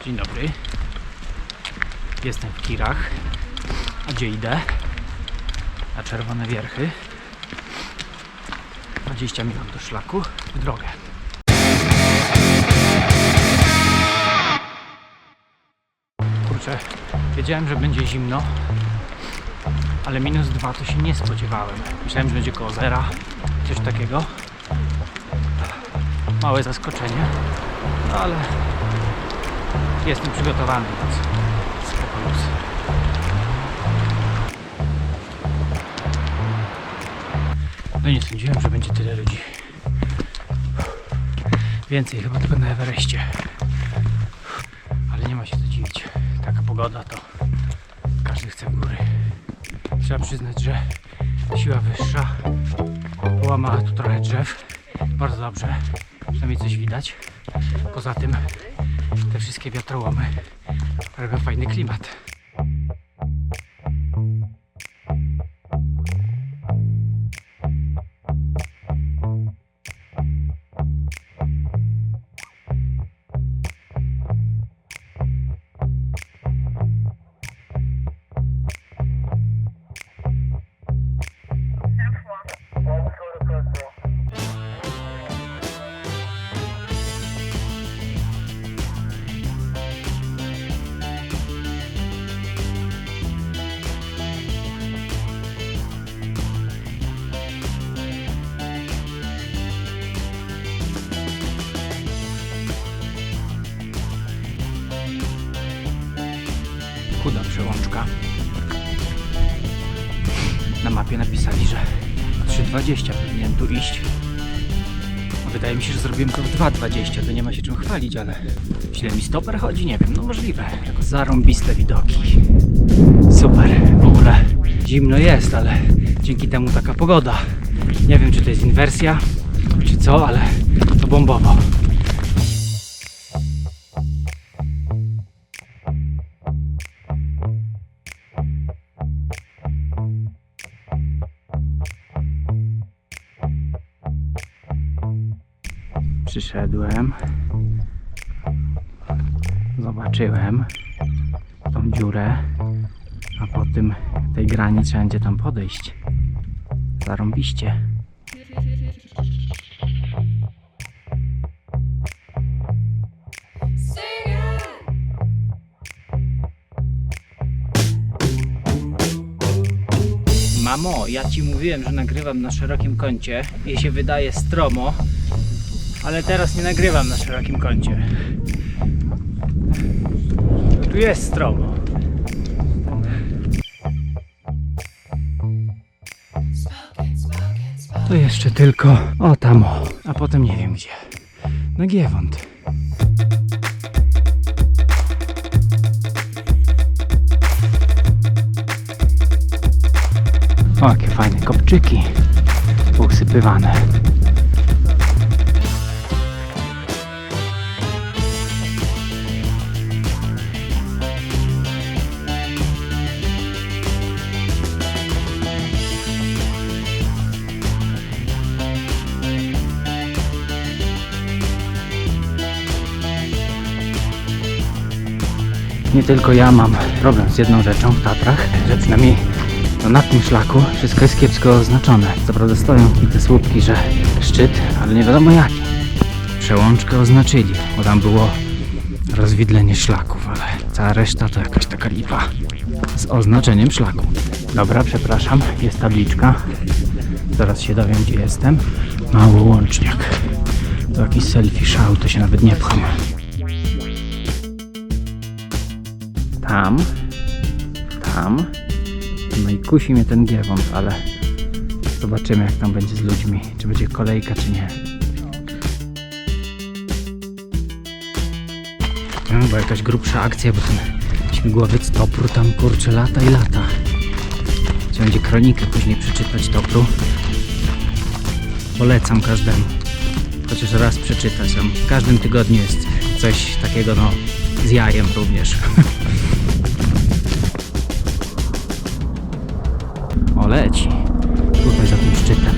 Dzień dobry. Jestem w Kirach. A gdzie idę? Na Czerwone Wierchy. 20 minut do szlaku w drogę. Kurczę, wiedziałem, że będzie zimno, ale -2 to się nie spodziewałem. Myślałem, że będzie koło zera, coś takiego. Małe zaskoczenie, ale jestem przygotowany, więc spokojnie. No nie sądziłem, że będzie tyle ludzi. Więcej chyba tylko na Everestie. Ale nie ma się co dziwić. Taka pogoda to każdy chce w góry. Trzeba przyznać, że siła wyższa połamała tu trochę drzew. Bardzo dobrze. Przynajmniej coś widać. Poza tym te wszystkie wiatrołomy robią fajny klimat. Chuda przełączka. Na mapie napisali, że 3:20 powinienem tu iść. Wydaje mi się, że zrobiłem to w 2:20, to nie ma się czym chwalić, ale źle mi stoper chodzi, nie wiem, no możliwe. Jako zarąbiste widoki. Super, w ogóle zimno jest, ale dzięki temu taka pogoda. Nie wiem, czy to jest inwersja, czy co, ale to bombowo. Przyszedłem, zobaczyłem tą dziurę, a po tym tej grani trzeba będzie tam podejść. Zarąbiście. Mamo, ja ci mówiłem, że nagrywam na szerokim kącie i się wydaje stromo. Ale teraz nie nagrywam na szerokim kącie. Tu jest stromo. To jeszcze tylko o tam o, a potem nie wiem gdzie. Na Giewont. O, jakie fajne kopczyki pousypywane. Nie tylko ja mam problem z jedną rzeczą w Tatrach, że przynajmniej na tym szlaku wszystko jest kiepsko oznaczone. Co prawda stoją i te słupki, że szczyt, ale nie wiadomo jaki. Przełączkę oznaczyli, bo tam było rozwidlenie szlaków, ale cała reszta to jakaś taka lipa z oznaczeniem szlaku. Dobra, przepraszam, jest tabliczka. Zaraz się dowiem, gdzie jestem. Mały łączniak. To jakiś selfie szał, to się nawet nie pcham. Tam. No i kusi mnie ten Giewont, ale zobaczymy, jak tam będzie z ludźmi. Czy będzie kolejka, czy nie. No, bo jakaś grubsza akcja, bo ten śmigłowiec Topru tam kurczę lata i lata. Trzeba będzie kronikę później przeczytać Topru. Polecam każdemu chociaż raz przeczytać. Tam w każdym tygodniu jest coś takiego, no, z jajem również. O, leci. Tutaj za tym szczytem.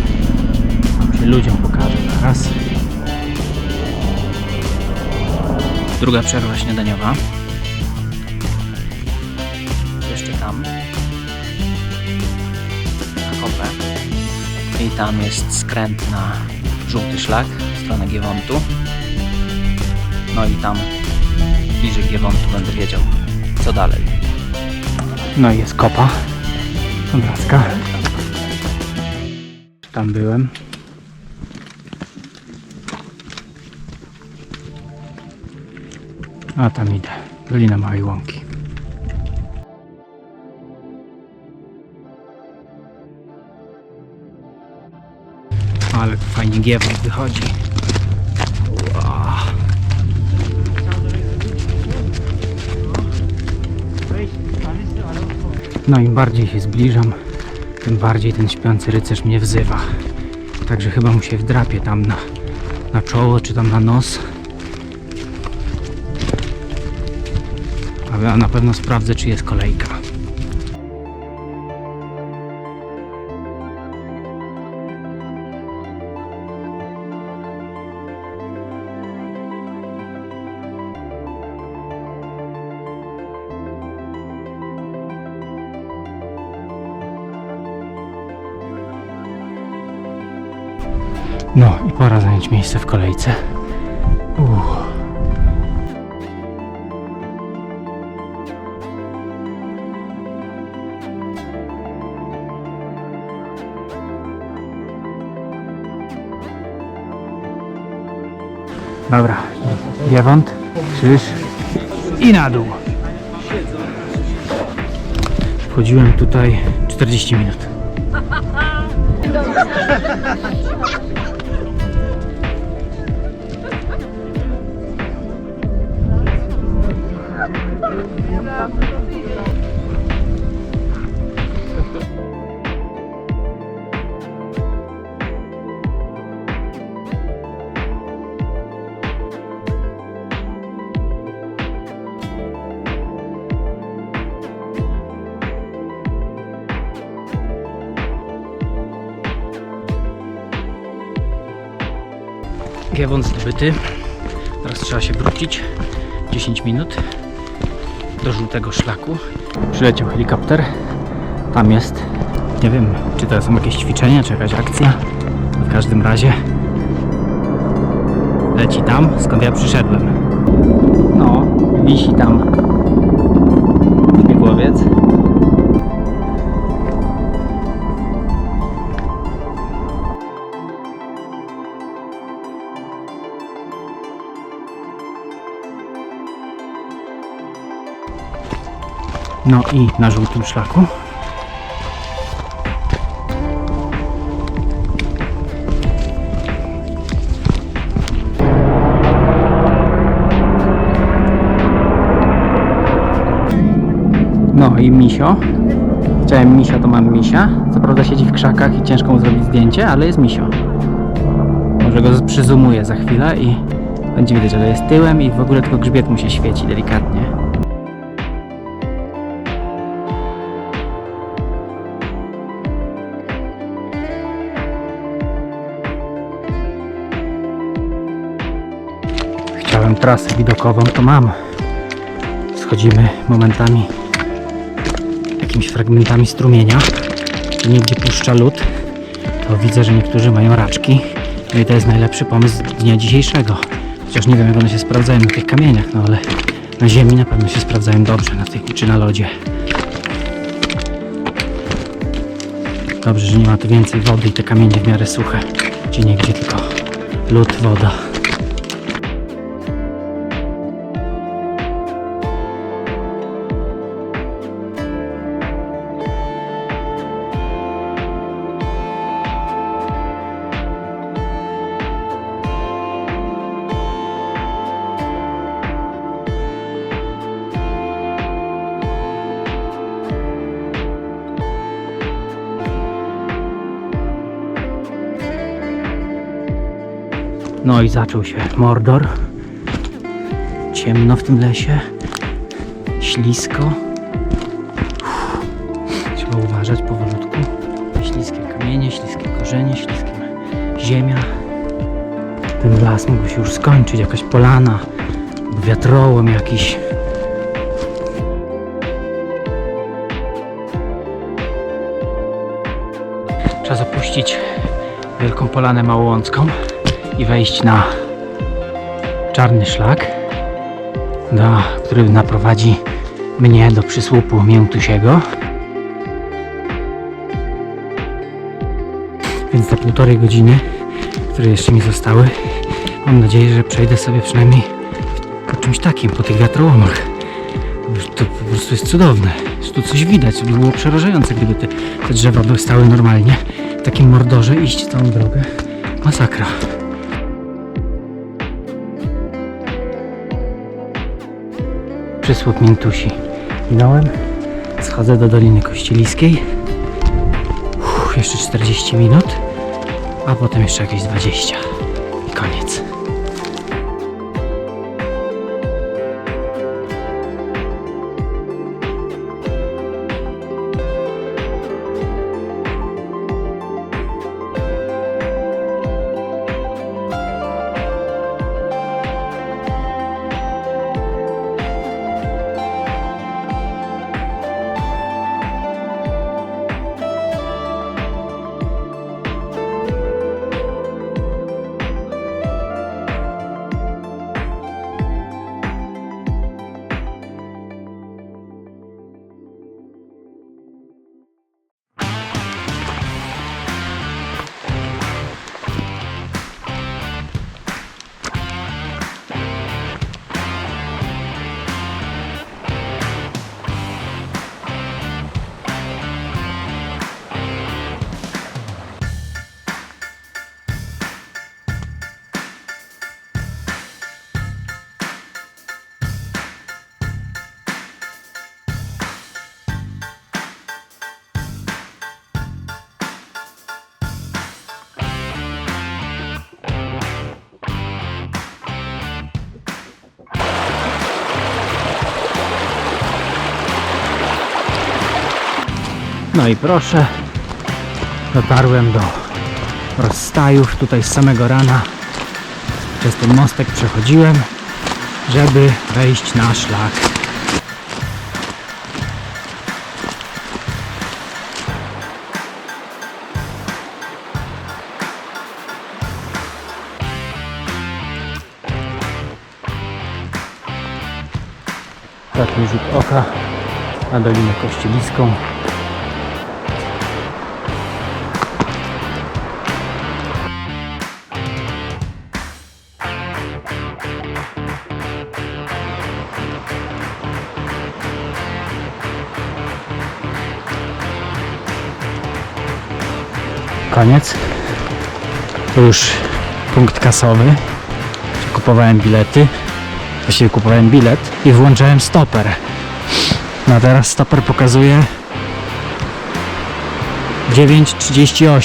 Tam się ludziom pokażę zaraz. Druga przerwa śniadaniowa. Jeszcze tam. Na kopę. I tam jest skręt na żółty szlak w stronę Giewontu. No i tam bliżej Giewontu będę wiedział, co dalej. No i jest kopa. Obrazka. Tam byłem. A tam idę. Dolina Małej Łąki. Ale tu fajnie Giewont wychodzi. Wow. No im bardziej się zbliżam, tym bardziej ten śpiący rycerz mnie wzywa. Także chyba mu się wdrapie tam na czoło, czy tam na nos. Ale na pewno sprawdzę, czy jest kolejka. No i pora zająć miejsce w kolejce. Dobra, Giewont, krzyż i na dół. Wchodziłem tutaj 40 minut. Giewont zdobyty. Teraz trzeba się wrócić 10 minut do żółtego szlaku. Przyleciał helikopter. Tam jest, nie wiem, czy to są jakieś ćwiczenia, czy jakaś akcja. W każdym razie leci tam, skąd ja przyszedłem. No, wisi tam śmigłowiec. No i na żółtym szlaku no i misio. Chciałem misia, to mam misia. Co prawda siedzi w krzakach i ciężko mu zrobić zdjęcie, ale jest misio. Może go przyzumuję za chwilę i będzie widać, że jest tyłem i w ogóle tylko grzbiet mu się świeci delikatnie. Chciałem trasę widokową, to mam. Schodzimy momentami jakimiś fragmentami strumienia. Nigdzie puszcza lód. To widzę, że niektórzy mają raczki. No i to jest najlepszy pomysł dnia dzisiejszego. Chociaż nie wiem, jak one się sprawdzają na tych kamieniach, no ale na ziemi na pewno się sprawdzają dobrze, na tych czy na lodzie. Dobrze, że nie ma tu więcej wody i te kamienie w miarę suche. Gdzie niegdzie tylko lód, woda. No i zaczął się Mordor. Ciemno w tym lesie. Ślisko. Trzeba uważać powolutku. Śliskie kamienie, śliskie korzenie, śliskie ziemia. Ten las mógł się już skończyć. Jakaś polana. wiatrołom jakiś. Trzeba opuścić Wielką Polanę Małołącką i wejść na czarny szlak, który naprowadzi mnie do przysłupu Miętusiego. Więc te 1,5 godziny, które jeszcze mi zostały, mam nadzieję, że przejdę sobie przynajmniej po czymś takim, po tych wiatrołomach. To po prostu jest cudowne. Tu coś widać, to by było przerażające, gdyby te drzewa by stały normalnie. W takim mordorze iść całą drogę. Masakra. Przysłup Miętusi minąłem. Schodzę do Doliny Kościeliskiej. Jeszcze 40 minut, a potem jeszcze jakieś 20 i koniec. No i proszę, dotarłem do rozstajów tutaj z samego rana. Przez ten mostek przechodziłem, żeby wejść na szlak. Ostatni rzut oka na Dolinę Kościeliską. Koniec. To już punkt kasowy. Kupowałem bilety. Właściwie kupowałem bilet i włączałem stoper. No a teraz stoper pokazuje 9:38,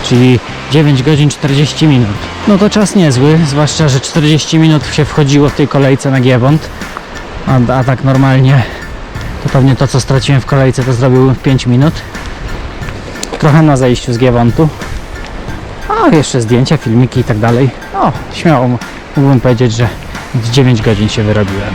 czyli 9 godzin 40 minut. No to czas niezły, zwłaszcza, że 40 minut się wchodziło w tej kolejce na Giewont, a tak normalnie to pewnie to, co straciłem w kolejce, to zrobiłbym w 5 minut. Trochę na zejściu z Giewontu, a jeszcze zdjęcia, filmiki i tak dalej. No, śmiało mógłbym powiedzieć, że w 9 godzin się wyrobiłem.